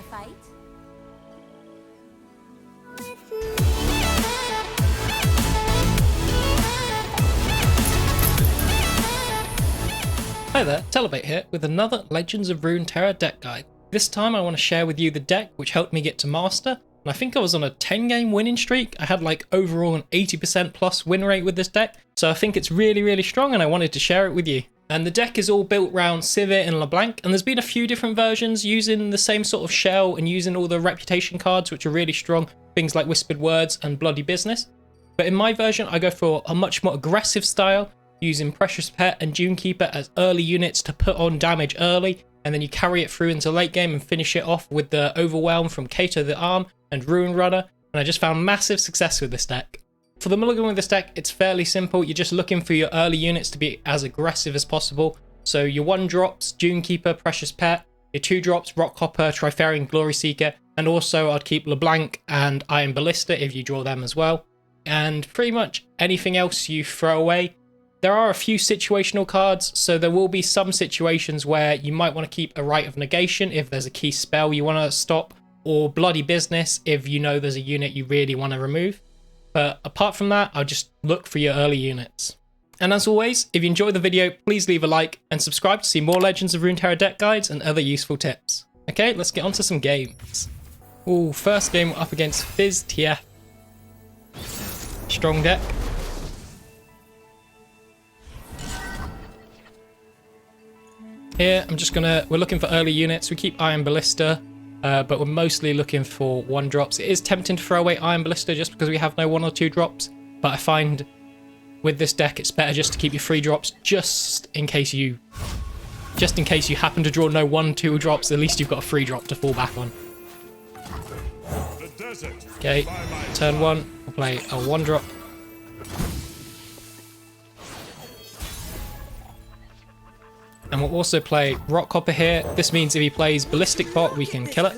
fair fight? Hi there, Telebait here with another Legends of Runeterra deck guide. This time I want to share with you the deck which helped me get to Master, and I think I was on a 10-game winning streak. I had like overall an 80% plus win rate with this deck, so I think it's really strong and I wanted to share it with you. And the deck is all built around Sivir and Le Blanc, and there's been a few different versions using the same sort of shell and using all the reputation cards which are really strong, things like Whispered Words and Bloody Business. But in my version I go for a much more aggressive style, using Precious Pet and Dunekeeper as early units to put on damage early, and then you carry it through into late game and finish it off with the Overwhelm from Kato the Arm and Ruin Runner, and I just found massive success with this deck. For the Mulligan with this deck, it's fairly simple. You're just looking for your early units to be as aggressive as possible. So your 1-drops, Dunekeeper, Precious Pet, your 2-drops, Rockhopper, Trifarian Glory Seeker, and also I'd keep Le Blanc and Iron Ballista if you draw them as well. And pretty much anything else you throw away. There are a few situational cards, so there will be some situations where you might want to keep a Rite of Negation if there's a key spell you want to stop, or Bloody Business if you know there's a unit you really want to remove. But apart from that, I'll just look for your early units. And as always, if you enjoyed the video, please leave a like and subscribe to see more Legends of Runeterra deck guides and other useful tips. Okay, let's get on to some games. Ooh, first game up against Fizz TF. Strong deck. Here, we're looking for early units. We keep Iron Ballista, but we're mostly looking for 1-drops. It is tempting to throw away Iron Ballista just because we have no 1 or 2 drops, but I find with this deck it's better just to keep your 3 drops just in case you happen to draw no 1-2 drops. At least you've got a 3-drop to fall back on. Okay, turn 1, we'll play a 1-drop. And we'll also play Rockhopper here. This means if he plays Ballistic Bot, we can kill it.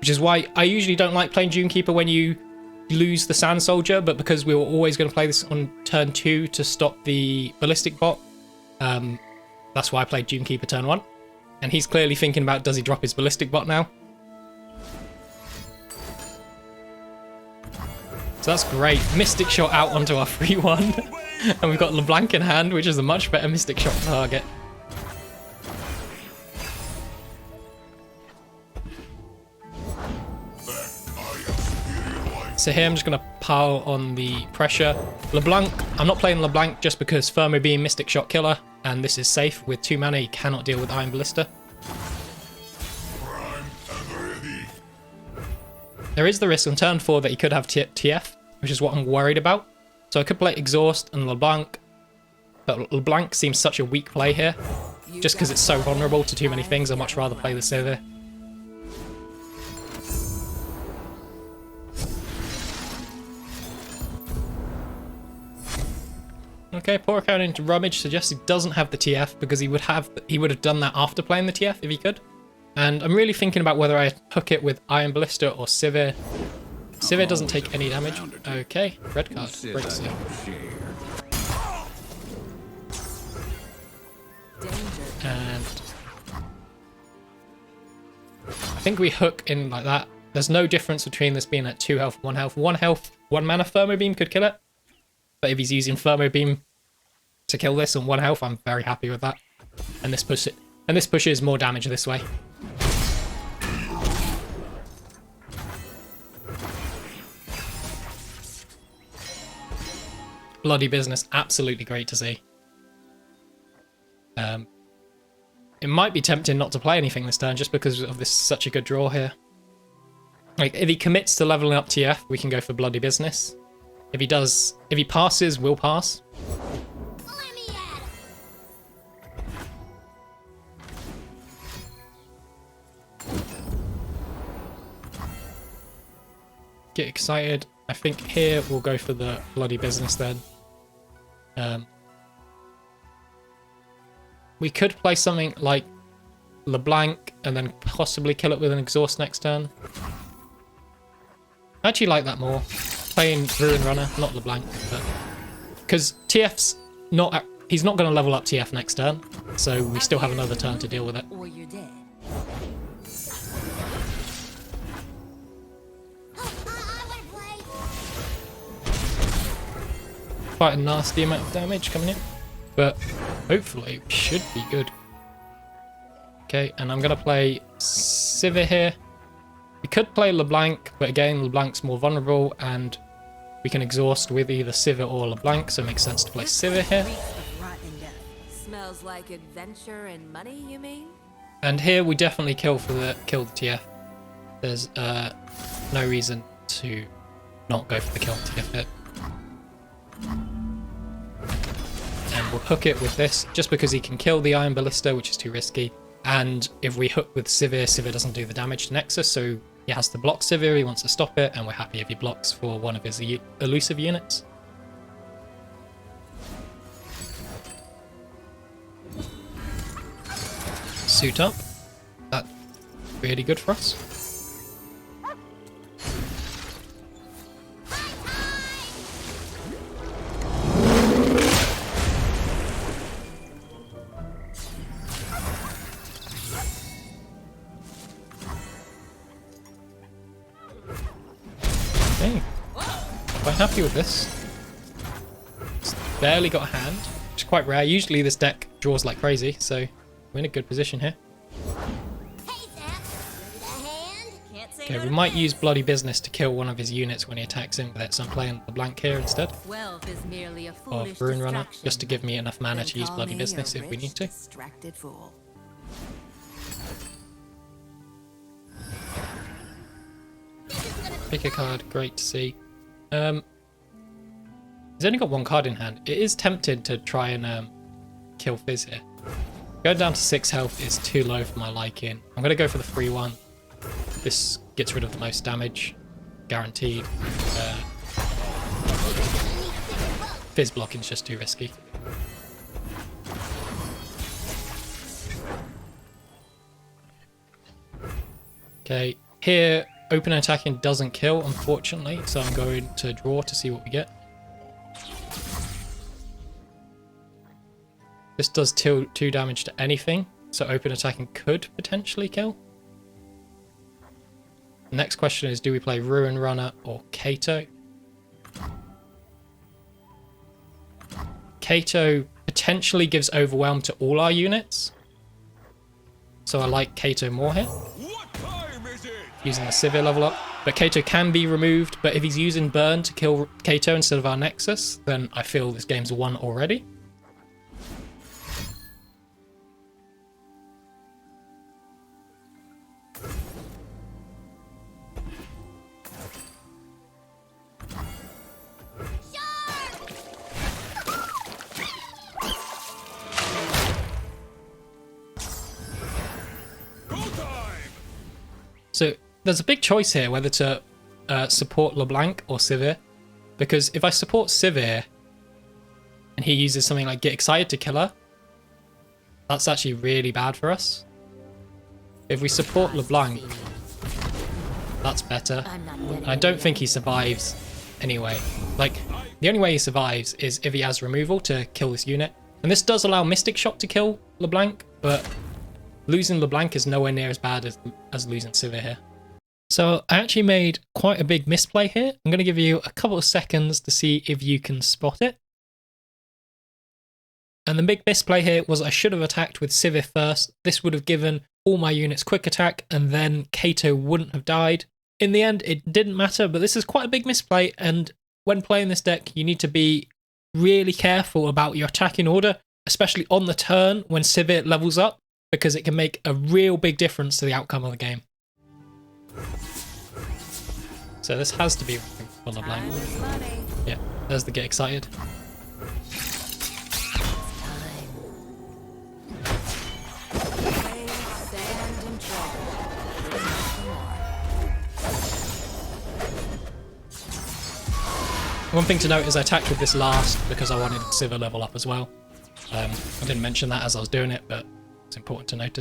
Which is why I usually don't like playing Dunekeeper when you lose the Sand Soldier, but because we were always going to play this on turn 2 to stop the Ballistic Bot, that's why I played Dunekeeper turn 1. And he's clearly thinking about, does he drop his Ballistic Bot now? So that's great. Mystic Shot out onto our 3-1. And we've got Le Blanc in hand, which is a much better Mystic Shot target. So here I'm just going to pile on the pressure. Le Blanc, I'm not playing Le Blanc just because Thermo Beam, Mystic Shot killer, and this is safe. With 2 mana, you cannot deal with Iron Ballista. There is the risk on turn 4 that he could have TF, which is what I'm worried about. So I could play Exhaust and Le Blanc, but Le Blanc seems such a weak play here. Just because it's so vulnerable to too many things, I'd much rather play the Sivir. Okay, poor account into Rummage suggests he doesn't have the TF because he would have done that after playing the TF if he could. And I'm really thinking about whether I hook it with Iron Ballista or Sivir. Sivir doesn't take any damage. Okay, red card. Breaks it. And I think we hook in like that. There's no difference between this being at 2 health, 1 health. 1 health, 1 mana Thermo Beam could kill it. But if he's using Thermo Beam to kill this on 1 health, I'm very happy with that. And this pushes more damage this way. Bloody Business, absolutely great to see. It might be tempting not to play anything this turn just because of this such a good draw here. Like, if he commits to leveling up TF, we can go for Bloody Business. If he passes, we'll pass. Get excited. I think here we'll go for the Bloody Business then. We could play something like Le Blanc and then possibly kill it with an Exhaust next turn. I actually like that more. Playing Ruin Runner, not Le Blanc, but because TF's not, he's not going to level up TF next turn, so we still have another turn to deal with it. quite a nasty amount of damage coming in, but hopefully it should be good. Okay, and I'm going to play Sivir here. We could play LeBlanc, but again, LeBlanc's more vulnerable, and we can exhaust with either Sivir or LeBlanc, so it makes sense to play Sivir here. Smells like adventure and money, you mean? And here we definitely kill the TF. There's no reason to not go for the kill TF hit. And we'll hook it with this, just because he can kill the Iron Ballista, which is too risky. And if we hook with Sivir, Sivir doesn't do the damage to Nexus, so he has to block Sivir, he wants to stop it, and we're happy if he blocks for one of his elusive units. Suit up. That's really good for us. Okay, quite happy with this. It's barely got a hand, which is quite rare. Usually this deck draws like crazy, so we're in a good position here. Okay, we might use Bloody Business to kill one of his units when he attacks in with it, so I'm playing LeBlanc here instead. Of Rune Runner, just to give me enough mana to use Bloody Business if we need to. Pick a card, great to see. He's only got one card in hand. It is tempted to try and kill Fizz here. Going down to 6 health is too low for my liking. I'm going to go for the free one. This gets rid of the most damage, guaranteed. Fizz blocking is just too risky. Okay, here open attacking doesn't kill, unfortunately, so I'm going to draw to see what we get. This does 2 damage to anything, so open attacking could potentially kill. The next question is, do we play Ruin Runner or Kato? Kato potentially gives Overwhelm to all our units, so I like Kato more here. Using the Sivir level up, but Kato can be removed, but if he's using Burn to kill Kato instead of our Nexus, then I feel this game's won already. So there's a big choice here whether to support LeBlanc or Sivir, because if I support Sivir and he uses something like Get Excited to kill her, that's actually really bad for us. If we support LeBlanc, that's better. And I don't think he survives anyway. Like, the only way he survives is if he has removal to kill this unit. And this does allow Mystic Shot to kill LeBlanc, but losing LeBlanc is nowhere near as bad as losing Sivir here. So I actually made quite a big misplay here. I'm going to give you a couple of seconds to see if you can spot it. And the big misplay here was I should have attacked with Sivir first. This would have given all my units quick attack, and then Kato wouldn't have died. In the end, it didn't matter, but this is quite a big misplay, and when playing this deck, you need to be really careful about your attacking order, especially on the turn when Sivir levels up, because it can make a real big difference to the outcome of the game. So this has to be on LeBlanc. Yeah, there's the Get Excited. One thing to note is I attacked with this last because I wanted Sivir level up as well. I didn't mention that as I was doing it, but it's important to note.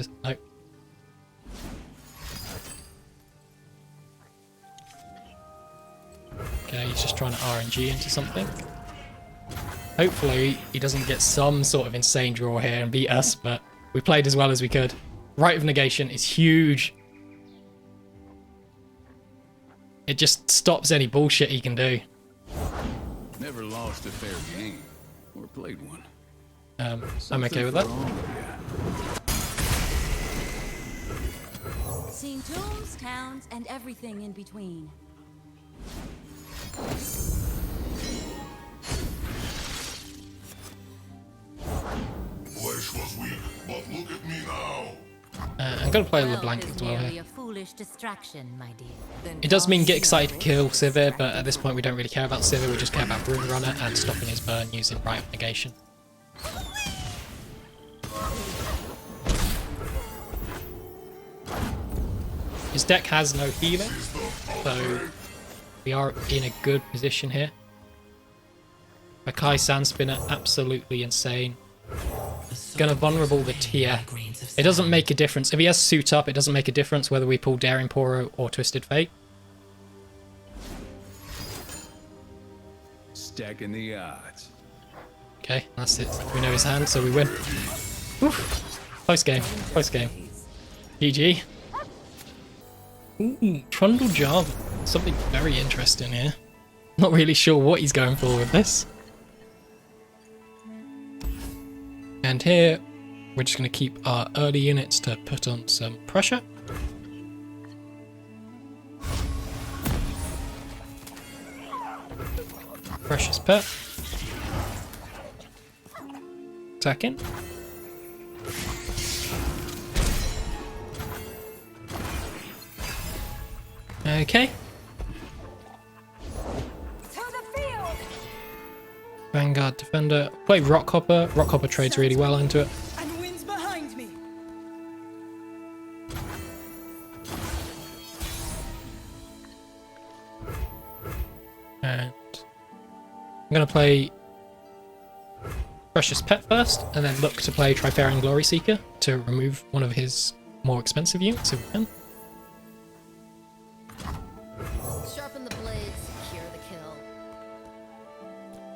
Okay, he's just trying to RNG into something. Hopefully he doesn't get some sort of insane draw here and beat us, but we played as well as we could. Rite of Negation is huge. It just stops any bullshit he can do. Never lost a fair game. Or played one. I'm okay with that. Seen tombs, towns, and everything in between. Flesh was weak, but look at me now. I'm gonna play Le Wealth Blanc is as well merely here. a foolish distraction, my dear. Then It does mean get toss excited to no kill weight Sivir, but at this point we don't really care about Sivir, we just care about Rune Runner and stopping his burn using Right of Negation. His deck has no healing, so we are in a good position here. Makai Sandspinner, absolutely insane. Gonna vulnerable the TF. It doesn't make a difference. If he has Suit Up, it doesn't make a difference whether we pull Daring Poro or Twisted Fate. Stacking the odds. Okay, that's it. We know his hand, so we win. Oof. Close game. Close game. GG. Ooh, Trundle Java. Something very interesting here. Not really sure what he's going for with this. And here, we're just going to keep our early units to put on some pressure. Precious Pet. Attacking. Okay. Vanguard Defender. Play Rockhopper. Rockhopper trades really well into it. And wind's behind me. And I'm going to play Precious Pet first, and then look to play Trifarian Glory Seeker to remove one of his more expensive units if we can. Sharpen the blades, secure the kill.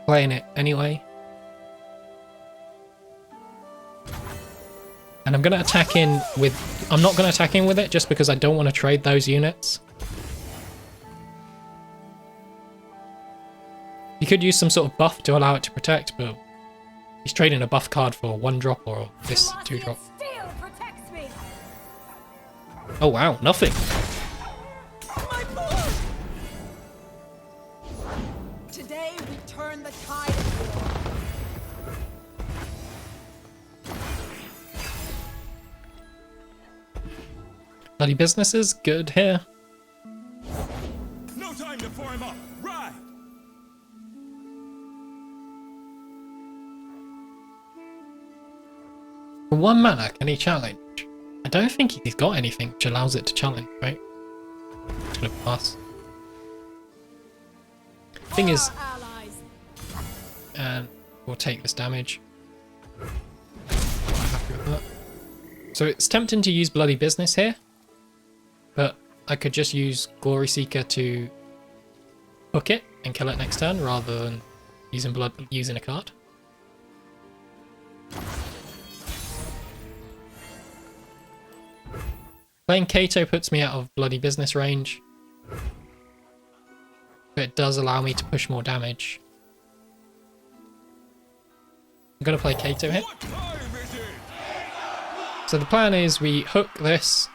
Playing it anyway. And I'm going to attack in with... I'm not going to attack in with it just because I don't want to trade those units. You could use some sort of buff to allow it to protect, but he's trading a buff card for 1-drop or this 2-drop. Steel protects me. Oh wow, nothing. My boy. Today we turn the tide of war. Bloody businesses, good here. No time to form up. Ride. For 1 mana, can he challenge? I don't think he's got anything which allows it to challenge, right? Just gonna pass. Thing is, Allies. and we'll take this damage. Quite happy with that. So it's tempting to use Bloody Business here, but I could just use Glory Seeker to hook it and kill it next turn rather than using a card. Playing Kato puts me out of Bloody Business range, but it does allow me to push more damage. I'm going to play Kato here. What time is it? So the plan is we hook this,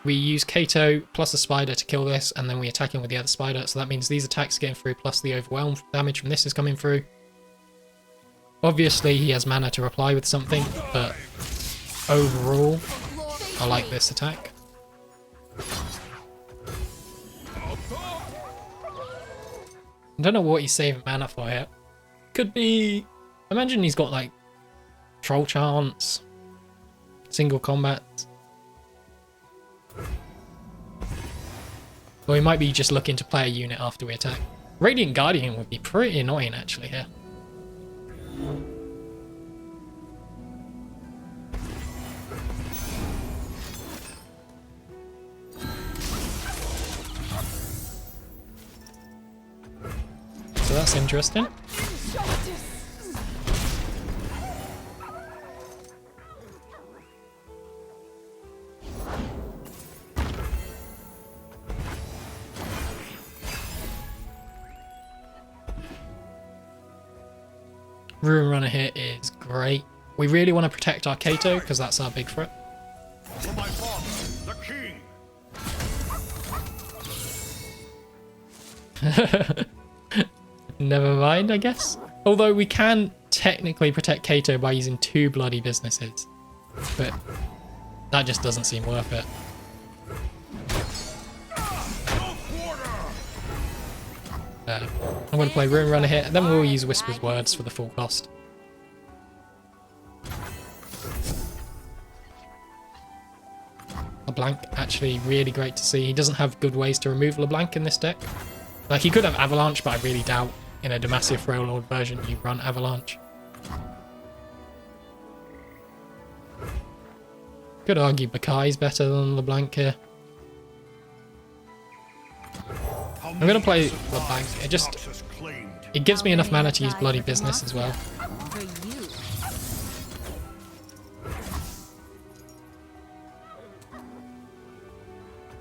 we use Kato plus a spider to kill this, and then we attack him with the other spider. So that means these attacks are getting through, plus the overwhelm damage from this is coming through. Obviously he has mana to reply with something, but overall I like this attack. I don't know what he's saving mana for here. Could be... Imagine he's got like Troll Chance, single combat. Or he might be just looking to play a unit after we attack. Radiant Guardian would be pretty annoying actually here. So that's interesting. Rune Runner here is great. We really want to protect our Kato because that's our big threat. For my father, the king. Never mind, I guess. Although we can technically protect Kato by using 2 bloody businesses. But that just doesn't seem worth it. I'm going to play Rune Runner here, and then we'll use Whisper's Words for the full cost. LeBlanc, actually really great to see. He doesn't have good ways to remove LeBlanc in this deck. Like, he could have Avalanche, but I really doubt in a Demacia Frailord version you run Avalanche. Could argue Bakai's better than LeBlanc here. I'm going to play LeBlanc. It gives me enough mana to use Bloody Business as well. For you.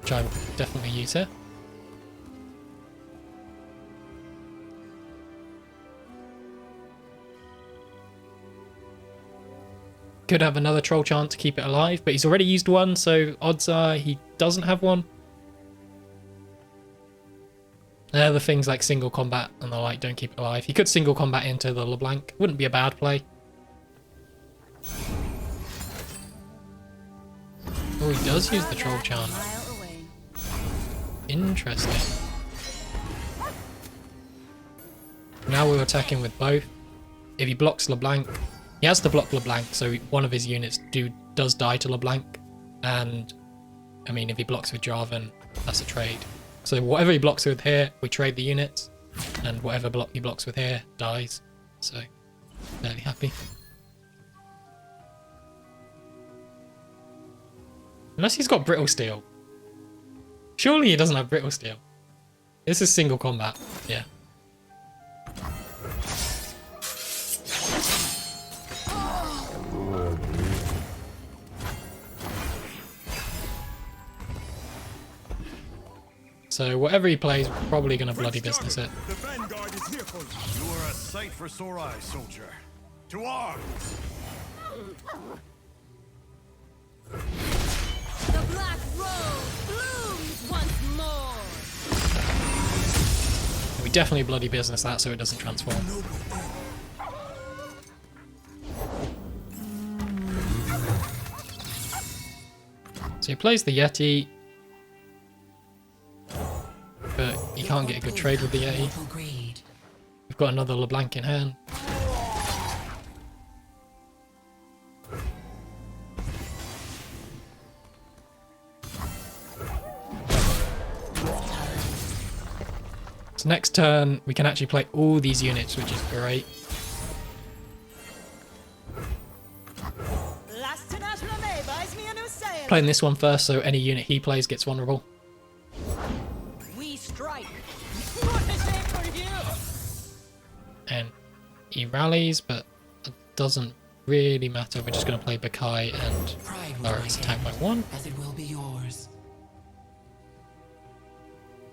Which I will definitely use here. Could have another Troll Chant to keep it alive, but he's already used one, so odds are he doesn't have one. The things like single combat and the like don't keep it alive. He could single combat into the LeBlanc. Wouldn't be a bad play. Oh, he does use the Troll Chant. Interesting. Now we're attacking with both. If he blocks LeBlanc, he has to block LeBlanc, so one of his units does die to LeBlanc. And, I mean, if he blocks with Jarvan, that's a trade. So whatever he blocks with here, we trade the units. And whatever block he blocks with here, dies. So, fairly happy. Unless he's got Brittle Steel. Surely he doesn't have Brittle Steel. This is single combat, yeah. So whatever he plays, we're probably going to bloody business it. The vanguard is here for you. You are a sight for sore eyes, soldier. To arms! The black rose blooms once more. We definitely bloody business that so it doesn't transform. So he plays the Yeti. But you can't get a good trade with the Yeti. We've got another LeBlanc in hand. So next turn, we can actually play all these units, which is great. Playing this one first, so any unit he plays gets vulnerable. And he rallies, but it doesn't really matter. We're just going to play Bakai and lower its attack by 1. As it will be yours.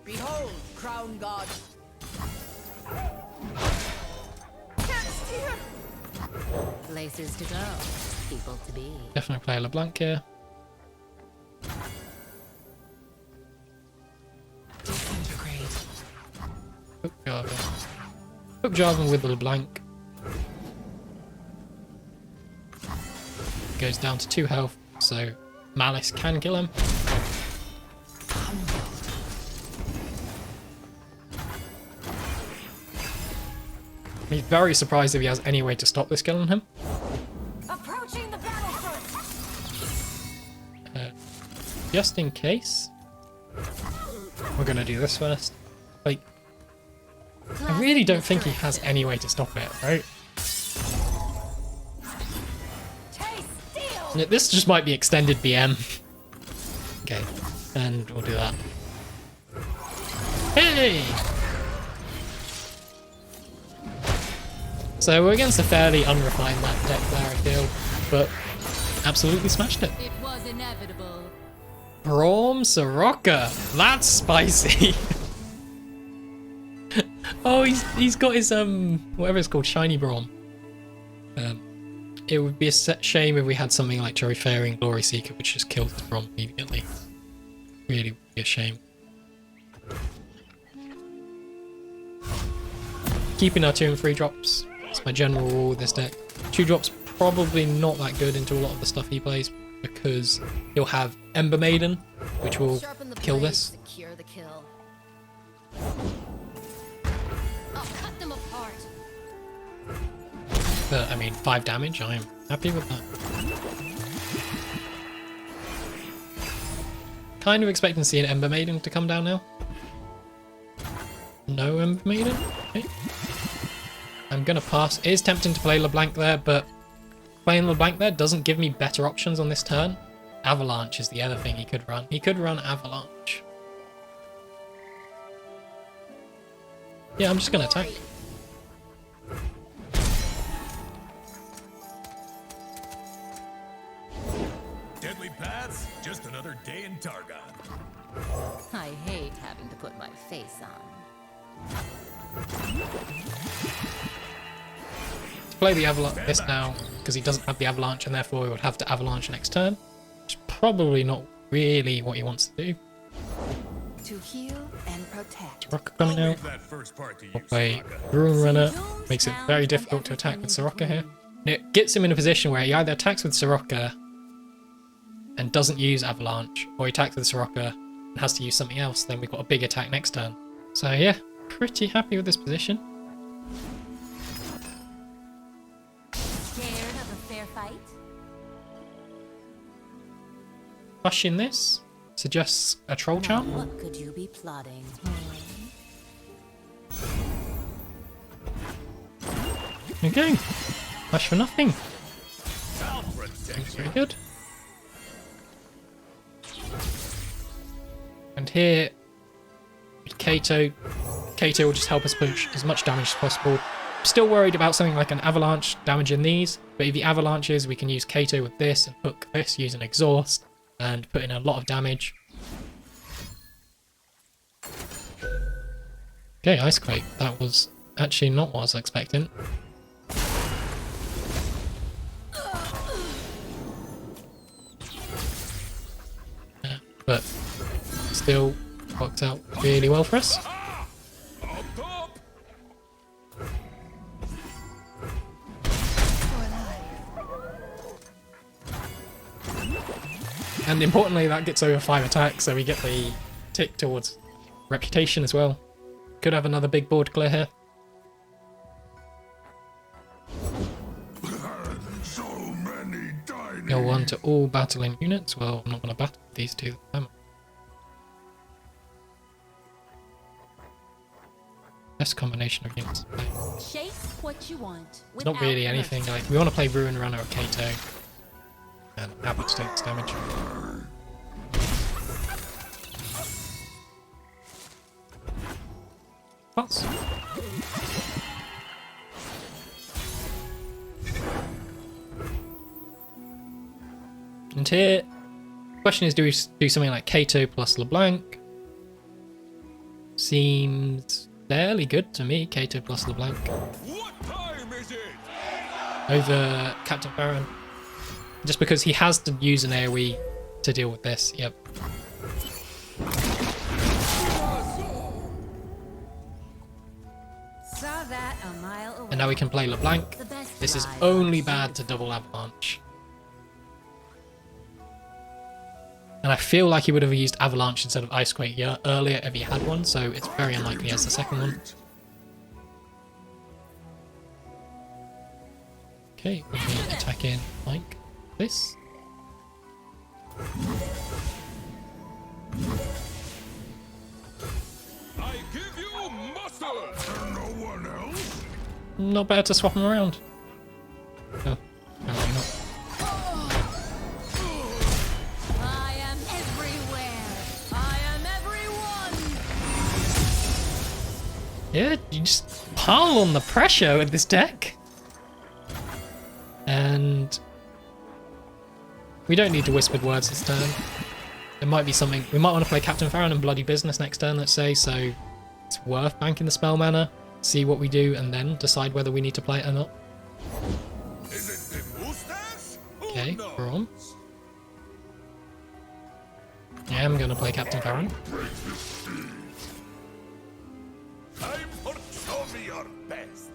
Behold, crown god. Places to go, people to be. Definitely play LeBlanc here. Disintegrate. Hook Jarvan. Hook Jarvan with the LeBlanc. Goes down to 2 health, so Malice can kill him. He's very surprised if he has any way to stop this killing him. Approaching the battlefront. Just in case, we're gonna do this first. Like, I really don't think he has any way to stop it, right? This just might be extended BM. Okay, and we'll do that. Hey! So we're against a fairly unrefined map deck there, I feel, but absolutely smashed it. It was inevitable. Braum Soraka! That's spicy! Oh, he's got his, whatever it's called, Shiny Braum. It would be a shame if we had something like Faring Glory Seeker, which just kills the Braum immediately. Really would be a shame. Keeping our 2 and 3 drops. It's my general rule with this deck. 2 drops probably not that good into a lot of the stuff he plays because he'll have Ember Maiden, which will Sharpen the kill blades, this. secure the kill. I'll cut them apart. But I mean, 5 damage, I am happy with that. Kind of expecting to see an Ember Maiden to come down now. No Ember Maiden? Okay. I'm gonna pass. It is tempting to play Le Blanc there, but playing Le Blanc there doesn't give me better options on this turn. Avalanche is the other thing he could run. He could run Avalanche. Yeah, I'm just gonna attack. Deadly paths, just another day in Targon. I hate having to put my face on. To play the Avalanche this now, because he doesn't have the Avalanche and therefore he would have to Avalanche next turn. Which is probably not really what he wants to do. To heal and protect. Soraka coming out. Leave that first part to you, We'll play Soraka. Rune Runner. Makes it very difficult to attack with Soraka here. And it gets him in a position where he either attacks with Soraka and doesn't use Avalanche, or he attacks with Soraka and has to use something else, then we've got a big attack next turn. So yeah, pretty happy with this position. Scared of a fair fight? Pushing this suggests a Troll Charm. What could you be plotting? Okay, Push for nothing. I'll protect Very good. And here, with Kato will just help us push as much damage as possible. Still worried about something like an Avalanche damaging these, but if he avalanches, we can use Kato with this and hook this using Exhaust and put in a lot of damage. Okay, Ice Quake. That was actually not what I was expecting. Yeah, but still works out really well for us. And importantly, that gets over 5 attacks, so we get the tick towards reputation as well. Could have another big board clear here. So many dining. Go on to all battling units. Well, I'm not going to battle these two. Best combination of units. Chase what you want. It's not really anything like we want to play Ruin Runner or Kato. And happy to take this damage. Pass. And here, the question is, do we do something like Kato plus Le Blanc? Seems fairly good to me, Kato plus Le Blanc. What time is it? Over Captain Farron. Just because he has to use an AoE to deal with this, yep. Saw that a mile away. And now we can play Le Blanc. The best This is lies only on bad to double Avalanche. And I feel like he would have used Avalanche instead of Ice Quake earlier if he had one, so it's very unlikely he has the second one. Okay, we can attack in like this. I give you muscle. No one else. Not better to swap them around. Oh, apparently not. I am everywhere. I am everyone. Yeah, you just pile on the pressure with this deck. And we don't need to whispered words this turn. There might be something. We might want to play Captain Farron and Bloody Business next turn, let's say, so it's worth banking the spell mana, see what we do, and then decide whether we need to play it or not. Okay, Braum. Yeah, I'm gonna play Captain Farron. Time for show me your best.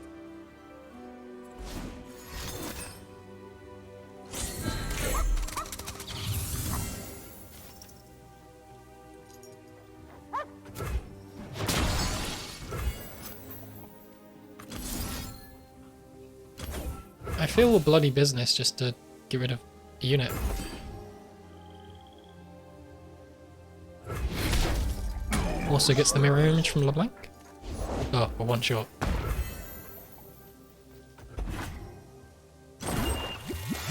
I feel a bloody business just to get rid of a unit. Also gets the mirror image from Le Blanc. Oh, for one shot.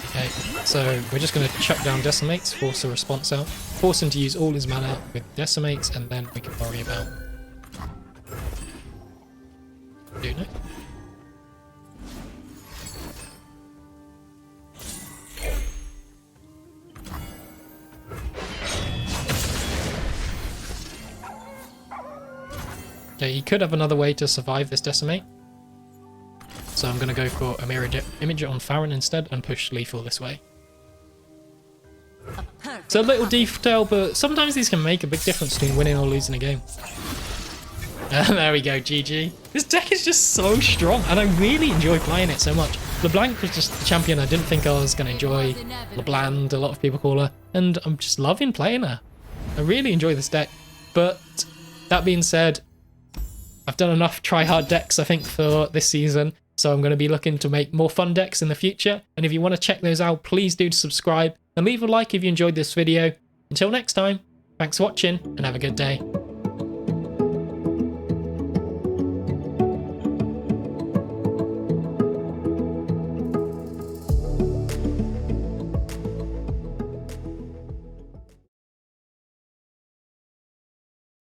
Okay, so we're just going to chuck down Decimates, force a response out, force him to use all his mana with Decimates, and then we can worry about doing it. Okay, he could have another way to survive this Decimate. So I'm going to go for a mirror image on Farron instead and push Lethal this way. It's a little detail, but sometimes these can make a big difference between winning or losing a game. There we go, GG. This deck is just so strong, and I really enjoy playing it so much. Le Blanc was just the champion I didn't think I was going to enjoy. LeBland, a lot of people call her, and I'm just loving playing her. I really enjoy this deck, but that being said, I've done enough try-hard decks, I think, for this season, so I'm going to be looking to make more fun decks in the future, and if you want to check those out, please do subscribe, and leave a like if you enjoyed this video. Until next time, thanks for watching, and have a good day.